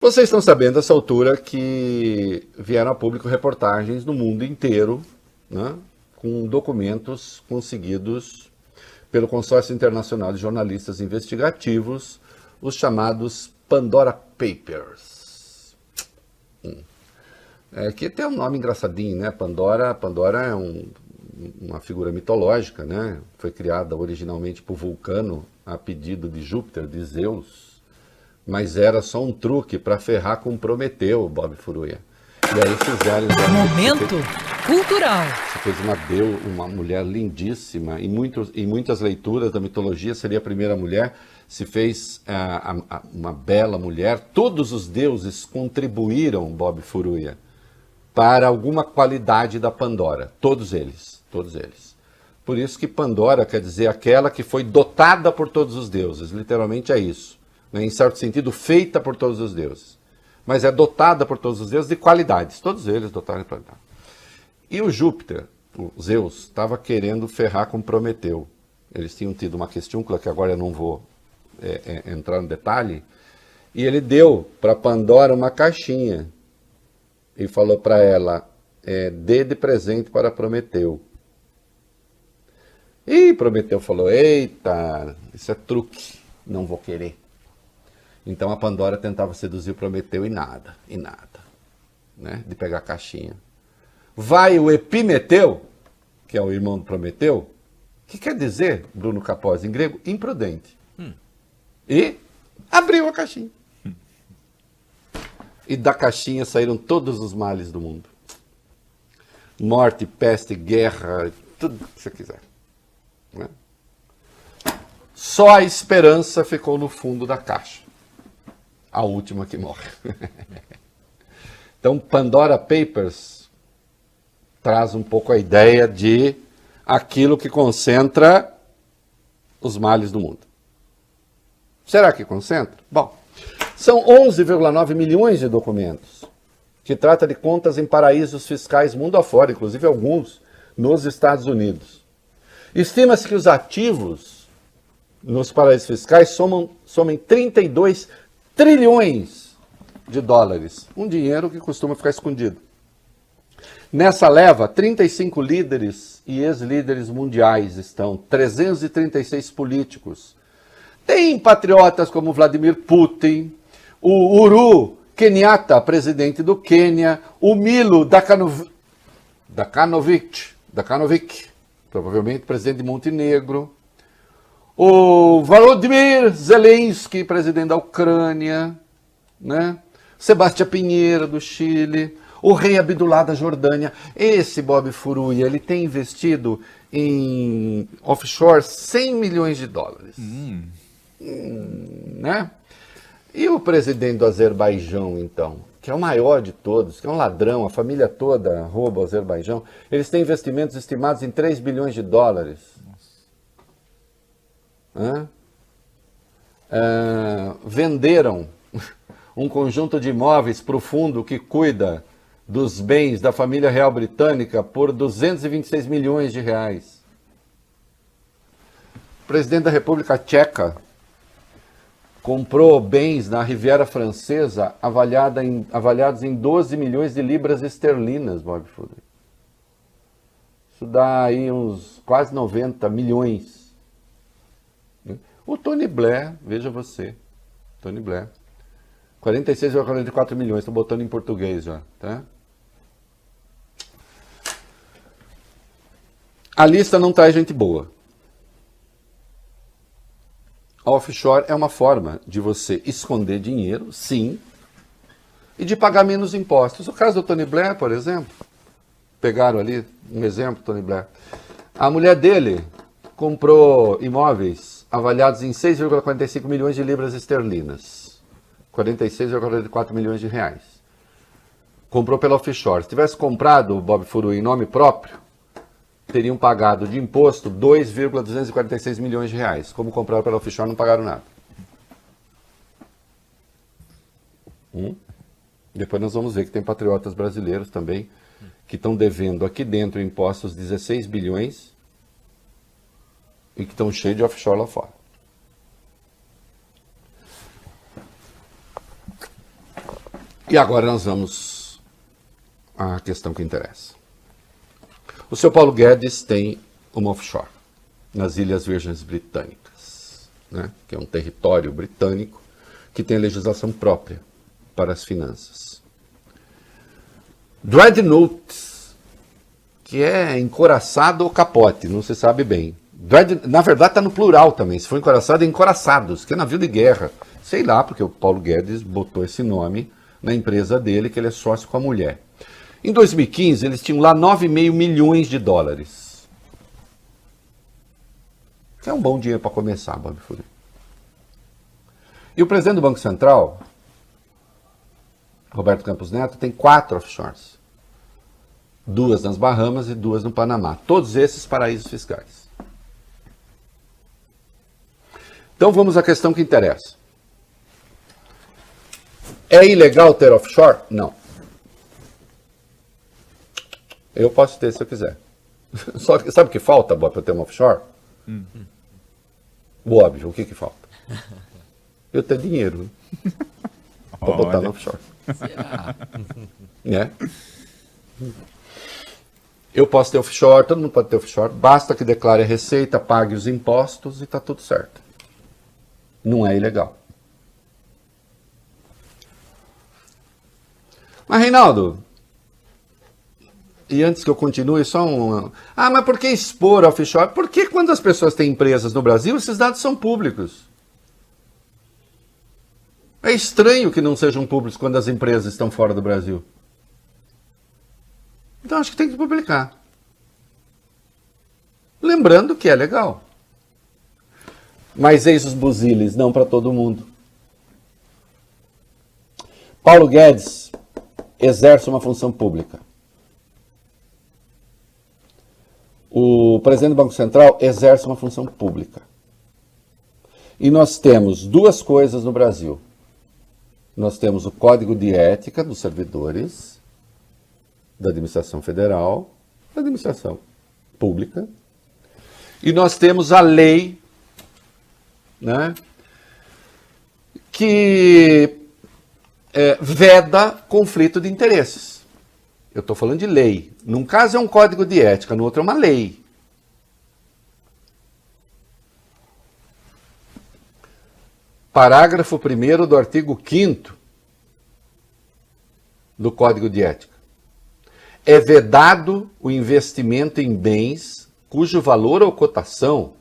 Vocês estão sabendo a essa altura que vieram a público reportagens no mundo inteiro, né, com documentos conseguidos pelo Consórcio Internacional de Jornalistas Investigativos, os chamados Pandora Papers. Que tem um nome engraçadinho, né? Pandora é uma figura mitológica, né? Foi criada originalmente por Vulcano a pedido de Júpiter, de Zeus, mas era só um truque para ferrar com Prometeu, Bob Furuia. E aí fizeram... Momento cultural. Você fez uma mulher lindíssima, em muitas leituras da mitologia seria a primeira mulher, se fez uma bela mulher. Todos os deuses contribuíram, Bob Furuia, para alguma qualidade da Pandora, todos eles. Por isso que Pandora quer dizer aquela que foi dotada por todos os deuses, literalmente é isso, né? Em certo sentido, feita por todos os deuses, mas é dotada por todos os deuses de qualidades, todos eles dotaram de qualidade. E o Júpiter, o Zeus, estava querendo ferrar com Prometeu. Eles tinham tido uma questúncula, que agora eu não vou entrar no detalhe, e ele deu para Pandora uma caixinha e falou para ela, dê de presente para Prometeu. E Prometeu falou, eita, isso é truque, não vou querer. Então a Pandora tentava seduzir o Prometeu e nada, né, de pegar a caixinha. Vai o Epimeteu, que é o irmão do Prometeu, que quer dizer, Bruno Capozzi, em grego, imprudente. E abriu a caixinha. E da caixinha saíram todos os males do mundo. Morte, peste, guerra, tudo que você quiser. Né? Só a esperança ficou no fundo da caixa. A última que morre. Então, Pandora Papers traz um pouco a ideia de aquilo que concentra os males do mundo. Será que concentra? Bom, são 11,9 milhões de documentos, que trata de contas em paraísos fiscais mundo afora, inclusive alguns nos Estados Unidos. Estima-se que os ativos nos paraísos fiscais somem 32 trilhões de dólares, um dinheiro que costuma ficar escondido. Nessa leva, 35 líderes e ex-líderes mundiais estão, 336 políticos. Tem patriotas como Vladimir Putin, o Uhuru Kenyatta, presidente do Quênia, o Milo Đukanović, provavelmente presidente de Montenegro, o Volodymyr Zelensky, presidente da Ucrânia, né? Sebastião Pinheira, do Chile, o rei Abdullah da Jordânia. Esse Bob Furuia, ele tem investido em offshore 100 milhões de dólares. Né? E o presidente do Azerbaijão, então, que é o maior de todos, que é um ladrão, a família toda rouba o Azerbaijão, eles têm investimentos estimados em 3 bilhões de dólares. Venderam um conjunto de imóveis para o fundo que cuida dos bens da família real britânica por 226 milhões de reais. O presidente da República Tcheca comprou bens na Riviera Francesa avaliados em 12 milhões de libras esterlinas, Bob Furuia. Isso dá aí uns quase 90 milhões. O Tony Blair, veja você, Tony Blair, 46,44 milhões, estou botando em português já, tá? A lista não traz gente boa. A offshore é uma forma de você esconder dinheiro, sim, e de pagar menos impostos. O caso do Tony Blair, por exemplo, pegaram ali um exemplo, Tony Blair. A mulher dele comprou imóveis avaliados em 6,45 milhões de libras esterlinas, 46,44 milhões de reais. Comprou pela offshore. Se tivesse comprado o Bob Furuia em nome próprio, teriam pagado de imposto 2,246 milhões de reais. Como compraram pela offshore, não pagaram nada. Depois nós vamos ver que tem patriotas brasileiros também que estão devendo aqui dentro impostos 16 bilhões e que estão cheios de offshore lá fora. E agora nós vamos à questão que interessa. O seu Paulo Guedes tem uma offshore nas Ilhas Virgens Britânicas, né? Que é um território britânico que tem legislação própria para as finanças. Dreadnought, que é encoraçado ou capote, não se sabe bem. Na verdade está no plural também, se for encoraçado é encoraçados, que é navio de guerra. Sei lá, porque o Paulo Guedes botou esse nome na empresa dele, que ele é sócio com a mulher. Em 2015, eles tinham lá 9,5 milhões de dólares. Que é um bom dinheiro para começar, Bob Fury. E o presidente do Banco Central, Roberto Campos Neto, tem 4 offshores. 2 nas Bahamas e 2 no Panamá. Todos esses paraísos fiscais. Então vamos à questão que interessa. É ilegal ter offshore? Não. Eu posso ter se eu quiser. Só que, sabe o que falta, Bob, para ter uma offshore? O óbvio, o que falta? Eu ter dinheiro para botar no offshore. Né? Eu posso ter offshore, todo mundo pode ter offshore, basta que declare a receita, pague os impostos e está tudo certo. Não é ilegal. Mas, Reinaldo, e antes que eu continue, só um... mas por que expor offshore? Porque quando as pessoas têm empresas no Brasil, esses dados são públicos. É estranho que não sejam públicos quando as empresas estão fora do Brasil. Então acho que tem que publicar. Lembrando que é legal. Mas eis os buziles, não para todo mundo. Paulo Guedes exerce uma função pública. O presidente do Banco Central exerce uma função pública. E nós temos 2 coisas no Brasil. Nós temos o Código de Ética dos servidores da administração federal, da administração pública, e nós temos a lei, né, que veda conflito de interesses. Eu estou falando de lei. Num caso é um código de ética, no outro é uma lei. Parágrafo 1º do artigo 5º do Código de Ética. É vedado o investimento em bens cujo valor ou cotação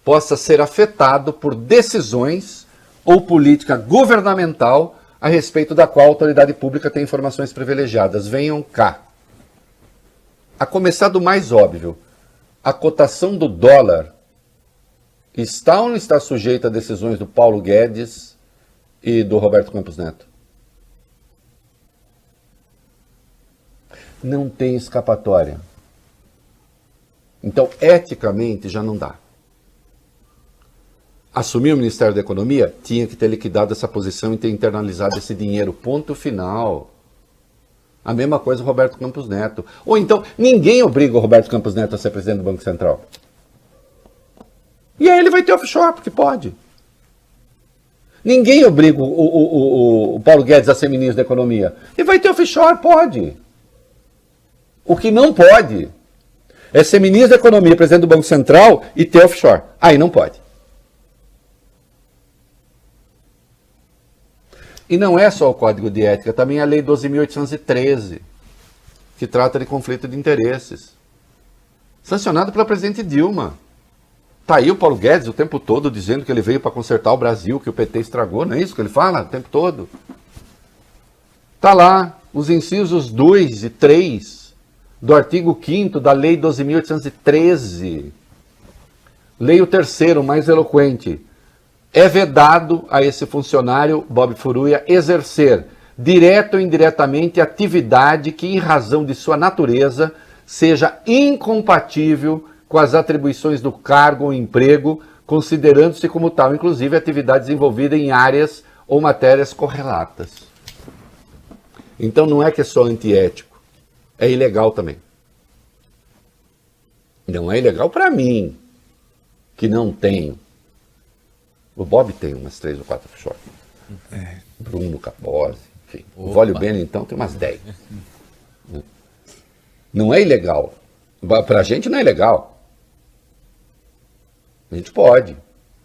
possa ser afetado por decisões ou política governamental a respeito da qual a autoridade pública tem informações privilegiadas. Venham cá. A começar do mais óbvio, a cotação do dólar está ou não está sujeita a decisões do Paulo Guedes e do Roberto Campos Neto? Não tem escapatória. Então, eticamente, já não dá. Assumir o Ministério da Economia, tinha que ter liquidado essa posição e ter internalizado esse dinheiro. Ponto final. A mesma coisa o Roberto Campos Neto. Ou então, ninguém obriga o Roberto Campos Neto a ser presidente do Banco Central. E aí ele vai ter offshore, porque pode. Ninguém obriga o Paulo Guedes a ser ministro da Economia. Ele vai ter offshore, pode. O que não pode é ser ministro da Economia, presidente do Banco Central e ter offshore. Aí não pode. E não é só o Código de Ética, também a Lei 12.813, que trata de conflito de interesses. Sancionado pela presidente Dilma. Está aí o Paulo Guedes o tempo todo dizendo que ele veio para consertar o Brasil, que o PT estragou, não é isso que ele fala o tempo todo? Está lá os incisos 2 e 3 do artigo 5º da Lei 12.813. Leia o terceiro, mais eloquente. É vedado a esse funcionário, Bob Furuia, exercer, direto ou indiretamente, atividade que, em razão de sua natureza, seja incompatível com as atribuições do cargo ou emprego, considerando-se como tal, inclusive, atividade desenvolvida em áreas ou matérias correlatas. Então não é que é só antiético, é ilegal também. Não é ilegal para mim, que não tenho. O Bob tem umas 3 ou 4 offshore. Bruno Capozzi. Enfim, o Vólio Bene, então, tem umas 10. Não é ilegal. Para a gente não é ilegal. A gente pode.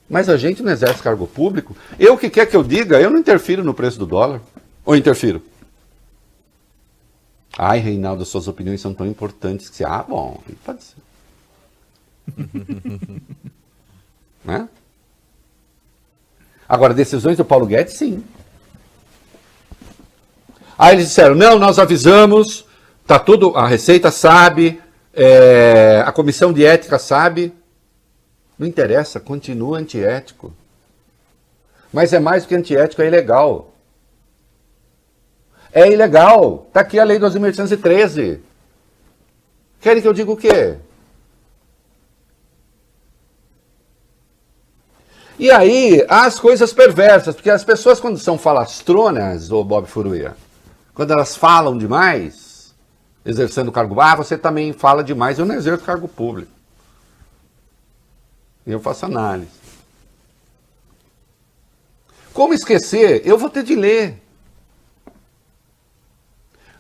Mas a gente não exerce cargo público. Eu, o que quer que eu diga, eu não interfiro no preço do dólar. Ou interfiro? Ai, Reinaldo, suas opiniões são tão importantes que você... Ah, bom, pode ser. Né? Agora, decisões do Paulo Guedes, sim. Aí eles disseram, não, nós avisamos, tá tudo, a Receita sabe, a Comissão de Ética sabe. Não interessa, continua antiético. Mas é mais do que antiético, é ilegal. É ilegal. Está aqui a Lei 12.813. Querem que eu diga o quê? E aí, há as coisas perversas, porque as pessoas quando são falastronas, ô Bob Furuia, quando elas falam demais, exercendo cargo, você também fala demais, eu não exerço cargo público. Eu faço análise. Como esquecer? Eu vou ter de ler.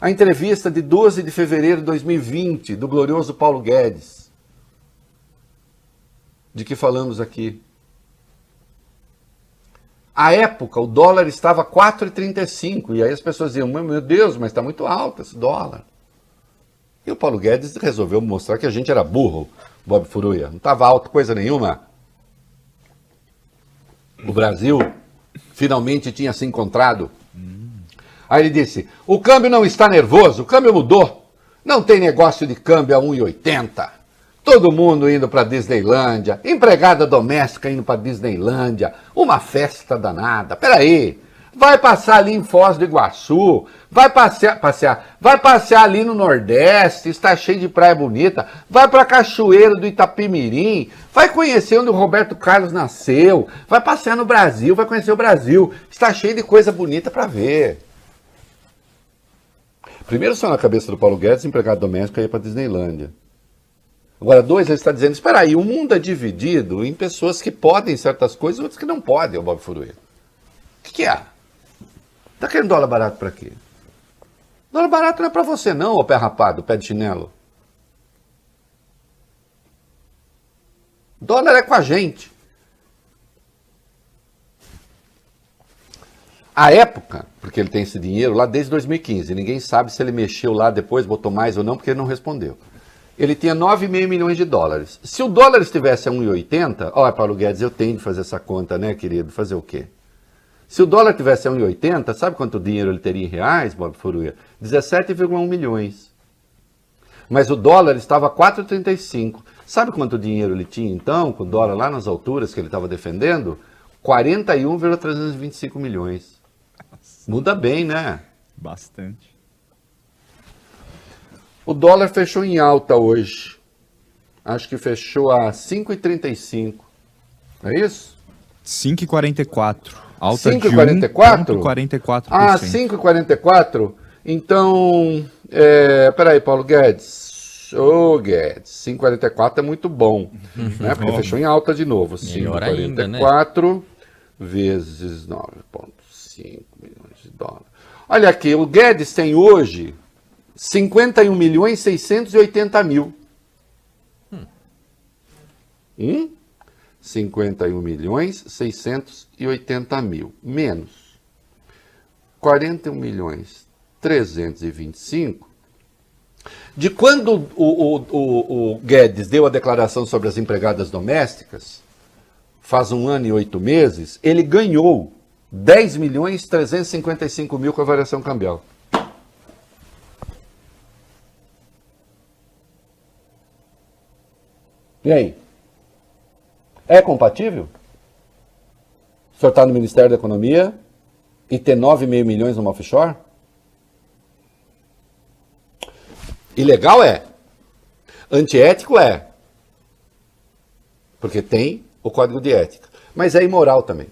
A entrevista de 12 de fevereiro de 2020, do glorioso Paulo Guedes, de que falamos aqui. À época, o dólar estava 4,35, e aí as pessoas diziam, meu Deus, mas está muito alto esse dólar. E o Paulo Guedes resolveu mostrar que a gente era burro, Bob Furuia. Não estava alto coisa nenhuma. O Brasil finalmente tinha se encontrado. Aí ele disse, o câmbio não está nervoso, o câmbio mudou. Não tem negócio de câmbio a 1,80. Todo mundo indo para Disneylândia, empregada doméstica indo para Disneylândia, uma festa danada. Peraí, vai passar ali em Foz do Iguaçu, vai passear ali no Nordeste, está cheio de praia bonita, vai para Cachoeiro do Itapemirim, vai conhecer onde o Roberto Carlos nasceu, vai passear no Brasil, vai conhecer o Brasil, está cheio de coisa bonita para ver. Primeiro só na cabeça do Paulo Guedes, empregado doméstico ia para Disneylândia. Agora, 2, ele está dizendo, espera aí, o mundo é dividido em pessoas que podem certas coisas e outras que não podem, o Bob Furuia. O que é? Está querendo dólar barato para quê? Dólar barato não é para você não, ô pé rapado, pé de chinelo. Dólar é com a gente. A época, porque ele tem esse dinheiro lá desde 2015, ninguém sabe se ele mexeu lá depois, botou mais ou não, porque ele não respondeu. Ele tinha 9,5 milhões de dólares. Se o dólar estivesse a 1,80, olha, Paulo Guedes, eu tenho de fazer essa conta, né, querido? Fazer o quê? Se o dólar tivesse a 1,80, sabe quanto dinheiro ele teria em reais, Bob Furuia? 17,1 milhões. Mas o dólar estava a 4,35. Sabe quanto dinheiro ele tinha, então, com o dólar lá nas alturas que ele estava defendendo? 41,325 milhões. Muda bem, né? Bastante. O dólar fechou em alta hoje. Acho que fechou a 5,35. É isso? 5,44. Alta 5,44? de 1,44%. Ah, 5,44? Então, peraí, Paulo Guedes. Ô, Guedes, 5,44 é muito bom. Né? Porque fechou em alta de novo. Melhor ainda, né? 5,44 vezes 9,5 milhões de dólares. Olha aqui, o Guedes tem hoje 51 milhões 680 mil. 51 milhões 680 mil. Menos 41 milhões 325. De quando o Guedes deu a declaração sobre as empregadas domésticas, faz 1 ano e 8 meses, ele ganhou 10 milhões 355 mil com a variação cambial. E aí? É compatível? O senhor está no Ministério da Economia e ter 9,5 milhões numa offshore? Ilegal é. Antiético é. Porque tem o código de ética. Mas é imoral também.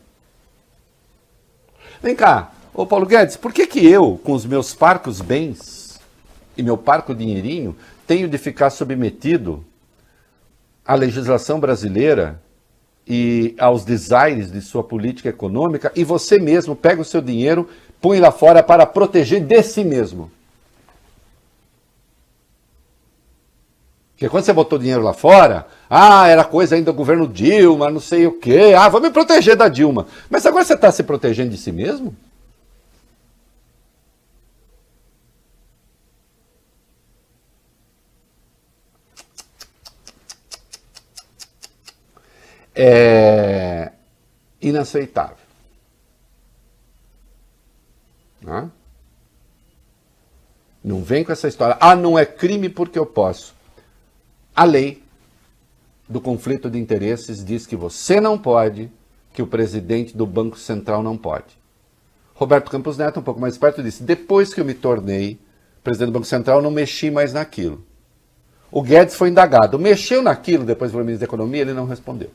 Vem cá, ô Paulo Guedes, por que eu, com os meus parcos bens e meu parco dinheirinho, tenho de ficar submetido à legislação brasileira e aos desaires de sua política econômica, e você mesmo pega o seu dinheiro, põe lá fora para proteger de si mesmo. Porque quando você botou dinheiro lá fora, era coisa ainda do governo Dilma, não sei o quê, vou me proteger da Dilma. Mas agora você está se protegendo de si mesmo? É inaceitável. Não vem com essa história. Não é crime porque eu posso. A lei do conflito de interesses diz que você não pode, que o presidente do Banco Central não pode. Roberto Campos Neto, um pouco mais esperto, disse: depois que eu me tornei presidente do Banco Central, eu não mexi mais naquilo. O Guedes foi indagado. Mexeu naquilo depois do ministro da Economia, ele não respondeu.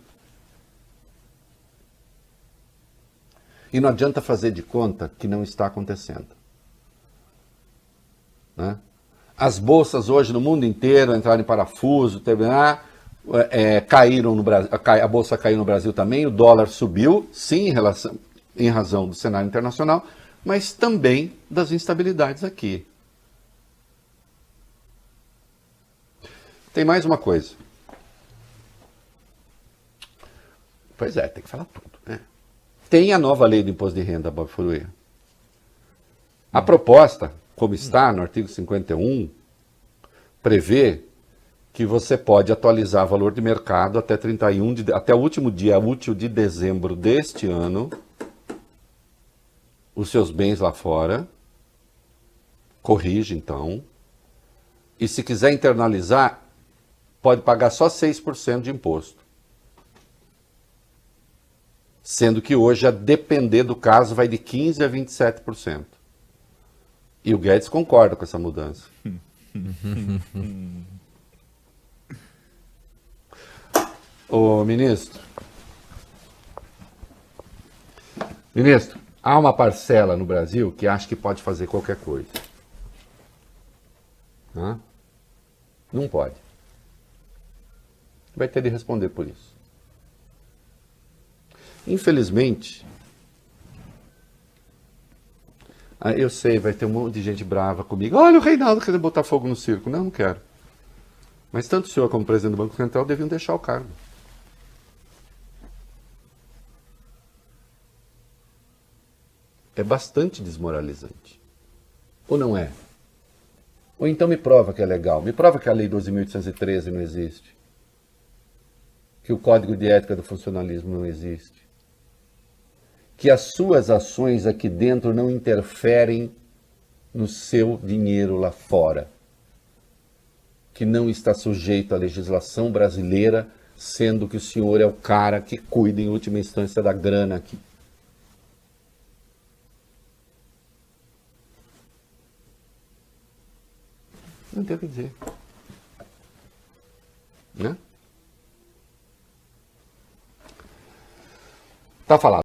E não adianta fazer de conta que não está acontecendo. Né? As bolsas hoje no mundo inteiro entraram em parafuso, caíram no Brasil, a bolsa caiu no Brasil também, o dólar subiu, sim, em razão do cenário internacional, mas também das instabilidades aqui. Tem mais uma coisa. Pois é, tem que falar tudo, né? Tem a nova lei do imposto de renda, Bob Furuia. A proposta, como está no artigo 51, prevê que você pode atualizar valor de mercado até o último dia útil de dezembro deste ano, os seus bens lá fora, corrige então, e se quiser internalizar, pode pagar só 6% de imposto. Sendo que hoje, a depender do caso, vai de 15% a 27%. E o Guedes concorda com essa mudança. Ô, ministro, há uma parcela no Brasil que acha que pode fazer qualquer coisa. Não pode. Vai ter de responder por isso. Infelizmente, eu sei, vai ter um monte de gente brava comigo. Olha, o Reinaldo quer botar fogo no circo. Não, não quero. Mas tanto o senhor como o presidente do Banco Central deviam deixar o cargo. É bastante desmoralizante. Ou não é? Ou então me prova que é legal. Me prova que a Lei 12.813 não existe. Que o Código de Ética do Funcionalismo não existe. Que as suas ações aqui dentro não interferem no seu dinheiro lá fora. Que não está sujeito à legislação brasileira, sendo que o senhor é o cara que cuida em última instância da grana aqui. Não tem o que dizer. Né? Tá falado.